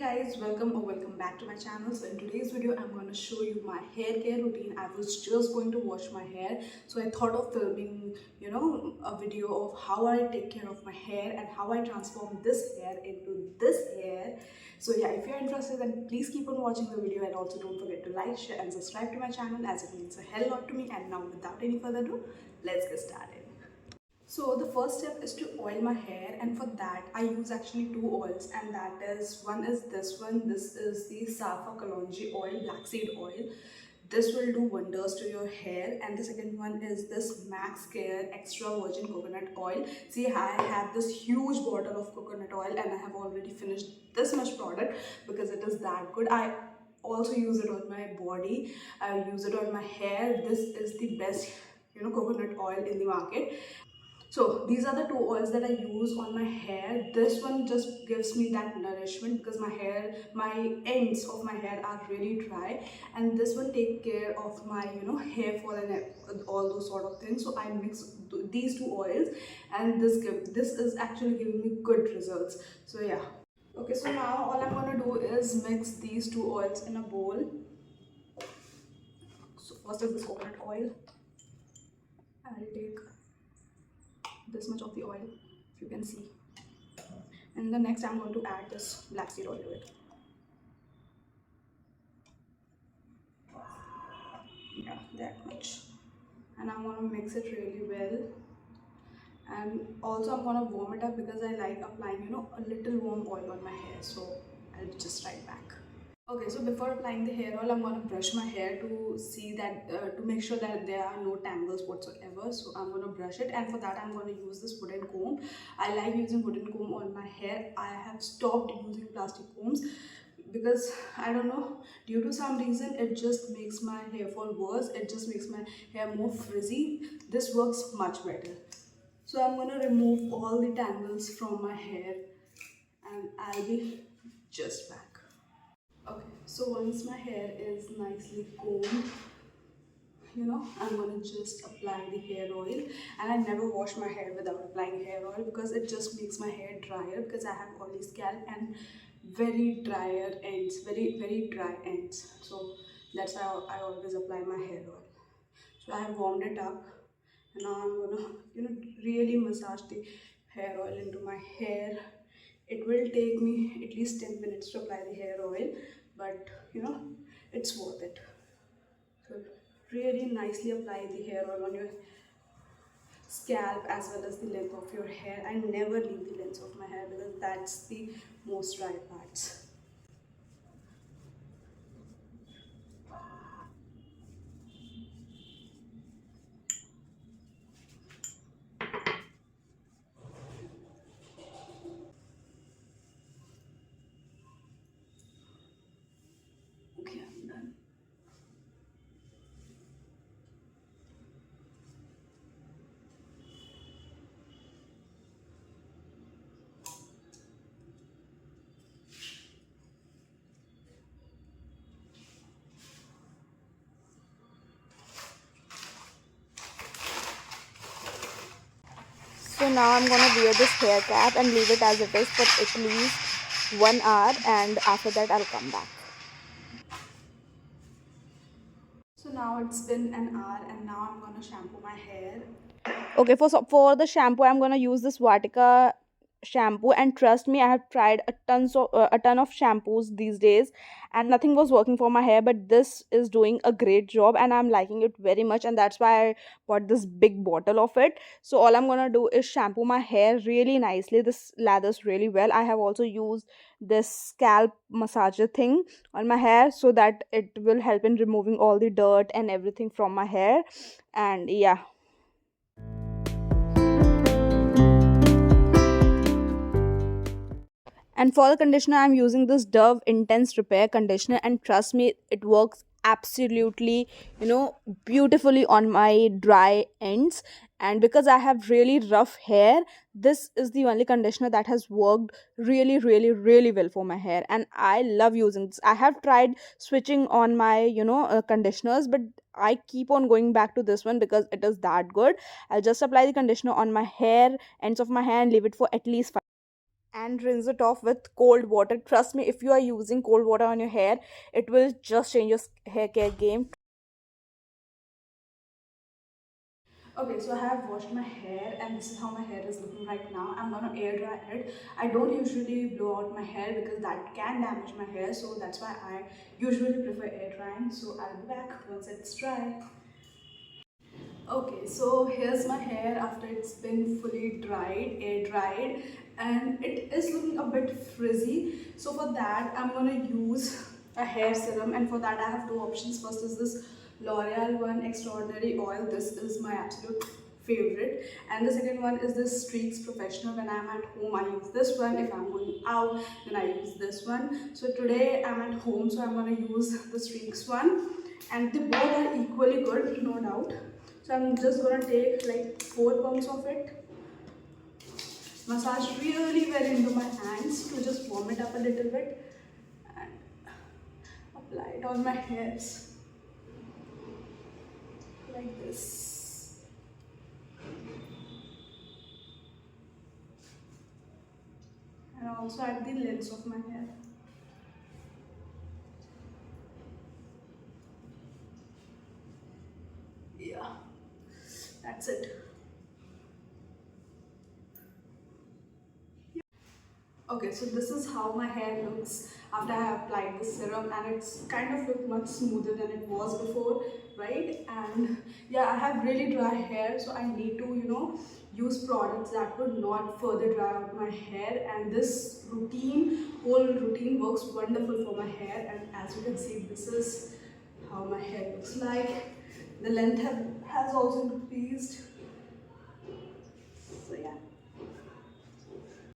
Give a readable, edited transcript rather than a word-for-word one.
Guys, welcome back to my channel. So in today's video I'm going to show you my hair care routine. I was just going to wash my hair, so I thought of filming a video of how I take care of my hair and how I transform this hair into this hair. So yeah, if you're interested, then please keep on watching the video, and also don't forget to like, share and subscribe to my channel, as it means a hell lot to me. And now without any further ado, let's get started. So the first step is to oil my hair, and for that I use actually two oils, and that is, one is this one. This is the Safa Kalonji oil, black seed oil. This will do wonders to your hair. And the second one is this Max Care extra virgin coconut oil. See, I have this huge bottle of coconut oil and I have already finished this much product because it is that good. I also use it on my body, I use it on my hair. This is the best coconut oil in the market. So these are the two oils that I use on my hair. This one just gives me that nourishment because my ends of my hair are really dry, and this one take care of my hair fall and all those sort of things. So I mix these two oils, and this is actually giving me good results. So yeah. Okay, so now all I'm gonna do is mix these two oils in a bowl. So first is this coconut oil. I'll take this much of the oil, if you can see, and the next I'm going to add this black seed oil to it. Yeah, that much. And I'm going to mix it really well, and also I'm going to warm it up because I like applying a little warm oil on my hair. So I'll be just right back. Okay, so before applying the hair oil, I'm going to brush my hair to see that, to make sure that there are no tangles whatsoever. So I'm going to brush it, and for that I'm going to use this wooden comb. I like using wooden comb on my hair. I have stopped using plastic combs because I don't know, due to some reason it just makes my hair fall worse. It just makes my hair more frizzy. This works much better. So I'm going to remove all the tangles from my hair, and I'll be just back. Okay, so once my hair is nicely combed, I'm gonna just apply the hair oil. And I never wash my hair without applying hair oil because it just makes my hair drier, because I have oily scalp and very drier ends, very dry ends. So that's why I always apply my hair oil. So I have warmed it up, and now I'm gonna really massage the hair oil into my hair. It will take me at least 10 minutes to apply the hair oil, but it's worth it. So really nicely apply the hair oil on your scalp as well as the length of your hair. I never leave the length of my hair because that's the most dry parts. Okay, I'm done. So now I'm gonna wear this hair cap and leave it as it is for at least 1 hour, and after that I'll come back. So now it's been an hour, and now I'm gonna shampoo my hair. Okay, for the shampoo I'm gonna use this Vatika shampoo, and trust me, I have tried a ton of shampoos these days and nothing was working for my hair, but this is doing a great job and I'm liking it very much, and that's why I bought this big bottle of it. So all I'm gonna do is shampoo my hair really nicely. This lathers really well. I have also used this scalp massager thing on my hair so that it will help in removing all the dirt and everything from my hair. And yeah. And for the conditioner, I'm using this Dove Intense Repair Conditioner, and trust me, it works absolutely, beautifully on my dry ends. And because I have really rough hair, this is the only conditioner that has worked really well for my hair, and I love using this. I have tried switching on my, conditioners, but I keep on going back to this one because it is that good. I'll just apply the conditioner on my hair, ends of my hair, and leave it for at least and rinse it off with cold water. Trust me, if you are using cold water on your hair, it will just change your hair care game. Okay, so I have washed my hair and this is how my hair is looking right now. I'm gonna air dry it. I don't usually blow out my hair because that can damage my hair, so that's why I usually prefer air drying. So I'll be back once it's dry. Okay, so here's my hair after it's been fully dried, air dried, and it is looking a bit frizzy. So for that, I'm gonna use a hair serum, and for that I have two options. First is this L'Oreal one extraordinary oil. This is my absolute favorite, and the second one is this Streax Professional. When I'm at home, I use this one. If I'm going out, then I use this one. So today I'm at home, so I'm gonna use the Streax one, and they both are equally good, no doubt. So I'm just gonna take like 4 pumps of it, massage really well into my hands to just warm it up a little bit and apply it on my hairs like this. And also at the lengths of my hair. Yeah, that's it. Okay, so this is how my hair looks after I have applied the serum, and it's kind of looked much smoother than it was before, right? And yeah, I have really dry hair, so I need to, use products that would not further dry out my hair. And this whole routine works wonderful for my hair. And as you can see, this is how my hair looks like. The length has also increased.